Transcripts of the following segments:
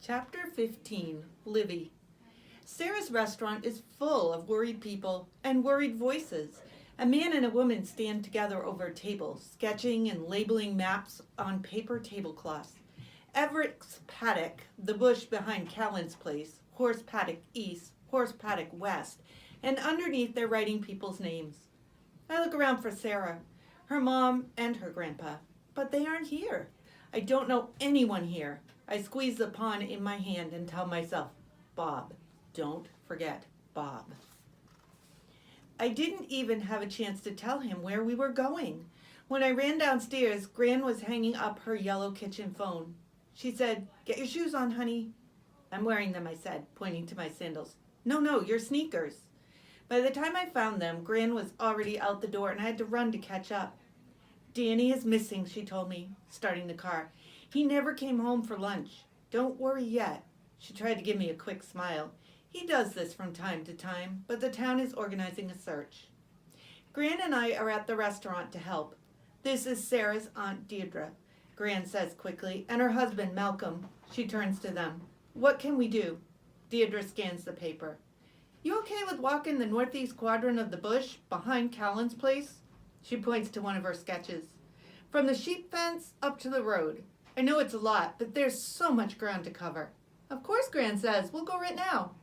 Chapter 15, Livy. Sarah's restaurant is full of worried people and worried voices. A man and a woman stand together over a table, sketching and labeling maps on paper tablecloths. Everett's paddock, the bush behind Callan's place, horse paddock east, horse paddock west, and underneath they're writing people's names. I look around for Sarah, her mom, and her grandpa, but they aren't here. I don't know anyone here. I squeeze the pawn in my hand and tell myself, Bob, don't forget Bob. I didn't even have a chance to tell him where we were going. When I ran downstairs, Gran was hanging up her yellow kitchen phone. She said, "Get your shoes on, honey." "I'm wearing them," I said, pointing to my sandals. No, your sneakers." By the time I found them, Gran was already out the door and I had to run to catch up. "Danny is missing," she told me, starting the car. "He never came home for lunch. Don't worry yet." She tried to give me a quick smile. "He does this from time to time, but the town is organizing a search." Gran and I are at the restaurant to help. "This is Sarah's Aunt Deirdre," Gran says quickly, "and her husband, Malcolm." She turns to them. "What can we do?" Deirdre scans the paper. "You okay with walking the northeast quadrant of the bush behind Callan's place?" She points to one of her sketches. "From the sheep fence up to the road. I know it's a lot, but there's so much ground to cover." "Of course," Gran says. "We'll go right now."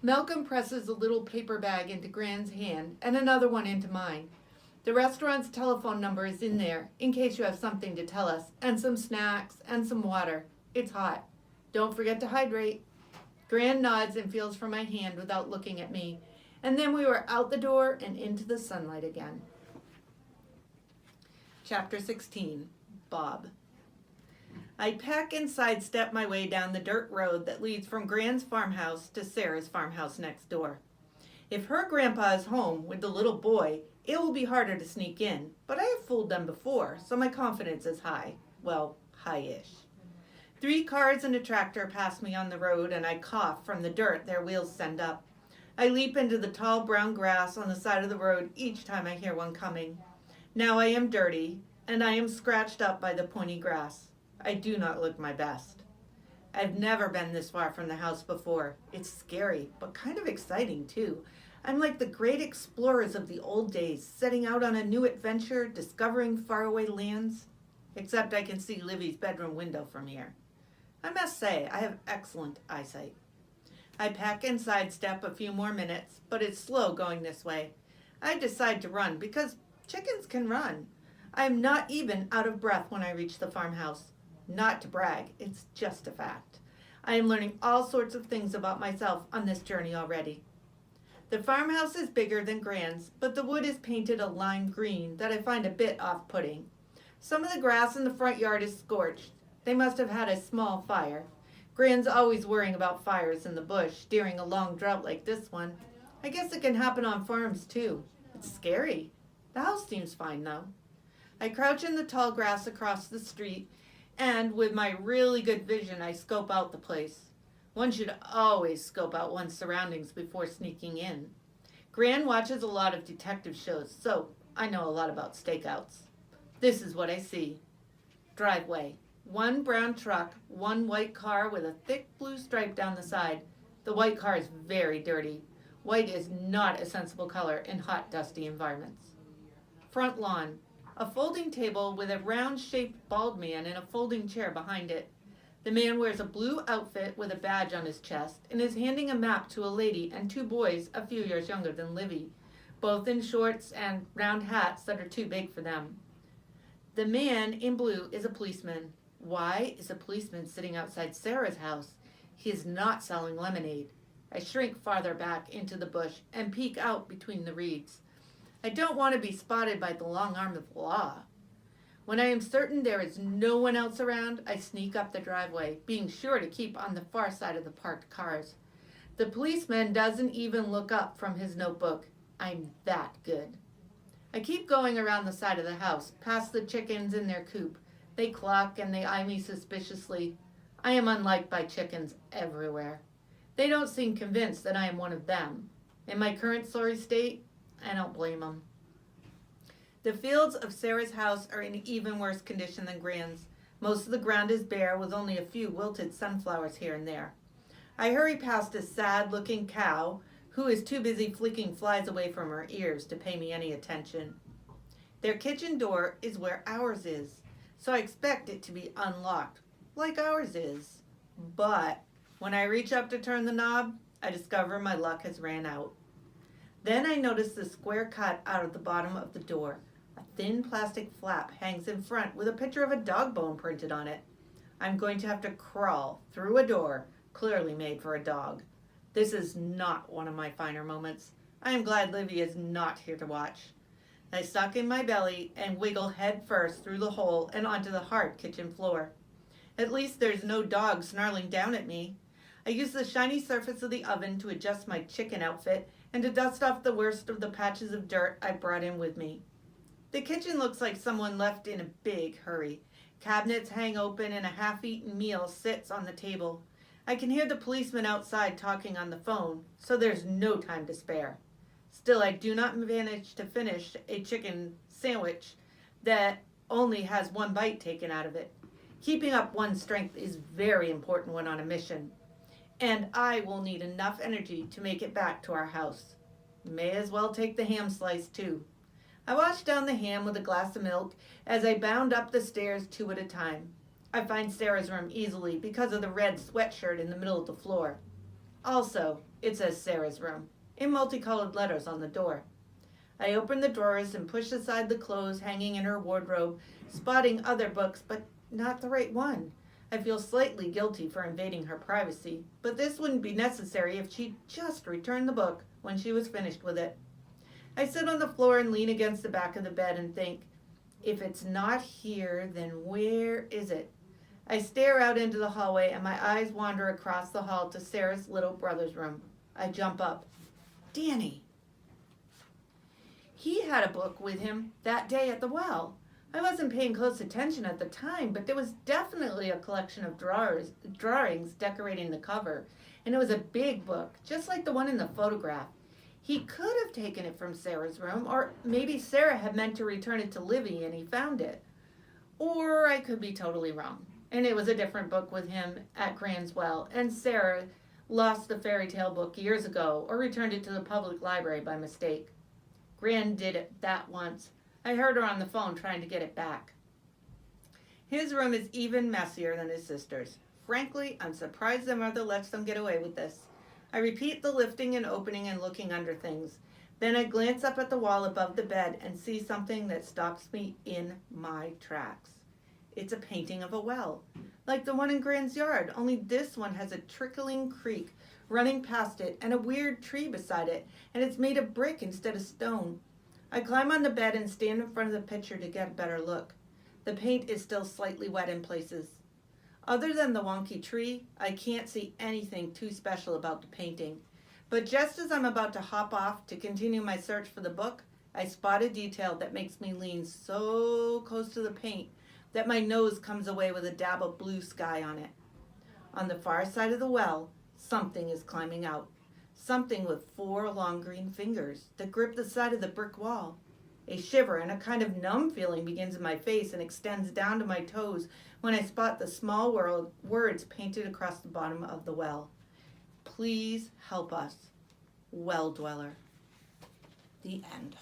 Malcolm presses a little paper bag into Gran's hand and another one into mine. "The restaurant's telephone number is in there, in case you have something to tell us, and some snacks and some water. It's hot. Don't forget to hydrate." Gran nods and feels for my hand without looking at me, and then we were out the door and into the sunlight again. Chapter 16, Bob. I peck and sidestep my way down the dirt road that leads from Gran's farmhouse to Sarah's farmhouse next door. If her grandpa is home with the little boy, it will be harder to sneak in, but I have fooled them before, so my confidence is high. Well, high-ish. 3 cars and a tractor pass me on the road, and I cough from the dirt their wheels send up. I leap into the tall brown grass on the side of the road each time I hear one coming. Now I am dirty, and I am scratched up by the pointy grass. I do not look my best. I've never been this far from the house before. It's scary, but kind of exciting too. I'm like the great explorers of the old days, setting out on a new adventure, discovering faraway lands. Except I can see Livy's bedroom window from here. I must say, I have excellent eyesight. I pack and sidestep a few more minutes, but it's slow going this way. I decide to run because chickens can run. I am not even out of breath when I reach the farmhouse. Not to brag, it's just a fact. I am learning all sorts of things about myself on this journey already. The farmhouse is bigger than Gran's, but the wood is painted a lime green that I find a bit off-putting. Some of the grass in the front yard is scorched. They must have had a small fire. Gran's always worrying about fires in the bush during a long drought like this one. I guess it can happen on farms too. It's scary. The house seems fine though. I crouch in the tall grass across the street, and with my really good vision, I scope out the place. One should always scope out one's surroundings before sneaking in. Gran watches a lot of detective shows, so I know a lot about stakeouts. This is what I see. Driveway. 1 brown truck, 1 white car with a thick blue stripe down the side. The white car is very dirty. White is not a sensible color in hot, dusty environments. Front lawn. A folding table with a round-shaped bald man in a folding chair behind it. The man wears a blue outfit with a badge on his chest and is handing a map to a lady and 2 boys a few years younger than Livy, both in shorts and round hats that are too big for them. The man in blue is a policeman. Why is a policeman sitting outside Sarah's house? He is not selling lemonade. I shrink farther back into the bush and peek out between the reeds. I don't want to be spotted by the long arm of the law. When I am certain there is no one else around, I sneak up the driveway, being sure to keep on the far side of the parked cars. The policeman doesn't even look up from his notebook. I'm that good. I keep going around the side of the house, past the chickens in their coop. They cluck and they eye me suspiciously. I am unliked by chickens everywhere. They don't seem convinced that I am one of them. In my current sorry state, I don't blame them. The fields of Sarah's house are in even worse condition than Gran's. Most of the ground is bare, with only a few wilted sunflowers here and there. I hurry past a sad-looking cow who is too busy flicking flies away from her ears to pay me any attention. Their kitchen door is where ours is, so I expect it to be unlocked, like ours is. But when I reach up to turn the knob, I discover my luck has ran out. Then I notice the square cut out of the bottom of the door. A thin plastic flap hangs in front with a picture of a dog bone printed on it. I'm going to have to crawl through a door clearly made for a dog. This is not one of my finer moments. I am glad Livy is not here to watch. I suck in my belly and wiggle head first through the hole and onto the hard kitchen floor. At least there's no dog snarling down at me. I use the shiny surface of the oven to adjust my chicken outfit and to dust off the worst of the patches of dirt I brought in with me. The kitchen looks like someone left in a big hurry. Cabinets hang open and a half-eaten meal sits on the table. I can hear the policeman outside talking on the phone, so there's no time to spare. Still, I do not manage to finish a chicken sandwich that only has one bite taken out of it. Keeping up one's strength is very important when on a mission, and I will need enough energy to make it back to our house. May as well take the ham slice too. I washed down the ham with a glass of milk as I bound up the stairs 2 at a time. I find Sarah's room easily because of the red sweatshirt in the middle of the floor. Also, it says Sarah's room, in multicolored letters on the door. I open the drawers and push aside the clothes hanging in her wardrobe, spotting other books, but not the right one. I feel slightly guilty for invading her privacy, but this wouldn't be necessary if she'd just returned the book when she was finished with it. I sit on the floor and lean against the back of the bed and think, if it's not here, then where is it? I stare out into the hallway and my eyes wander across the hall to Sarah's little brother's room. I jump up. Danny. He had a book with him that day at the well. I wasn't paying close attention at the time, but there was definitely a collection of drawings decorating the cover, and it was a big book, just like the one in the photograph. He could have taken it from Sarah's room, or maybe Sarah had meant to return it to Livy and he found it. Or I could be totally wrong, and it was a different book with him at Gran's well, and Sarah lost the fairy tale book years ago or returned it to the public library by mistake. Gran did it that once. I heard her on the phone trying to get it back. His room is even messier than his sister's. Frankly, I'm surprised their mother lets them get away with this. I repeat the lifting and opening and looking under things. Then I glance up at the wall above the bed and see something that stops me in my tracks. It's a painting of a well, like the one in Gran's yard, only this one has a trickling creek running past it and a weird tree beside it, and it's made of brick instead of stone. I climb on the bed and stand in front of the picture to get a better look. The paint is still slightly wet in places. Other than the wonky tree, I can't see anything too special about the painting. But just as I'm about to hop off to continue my search for the book, I spot a detail that makes me lean so close to the paint that my nose comes away with a dab of blue sky on it. On the far side of the well, something is climbing out. Something with 4 long green fingers that grip the side of the brick wall. A shiver and a kind of numb feeling begins in my face and extends down to my toes when I spot the small words painted across the bottom of the well. Please help us, well dweller. The end.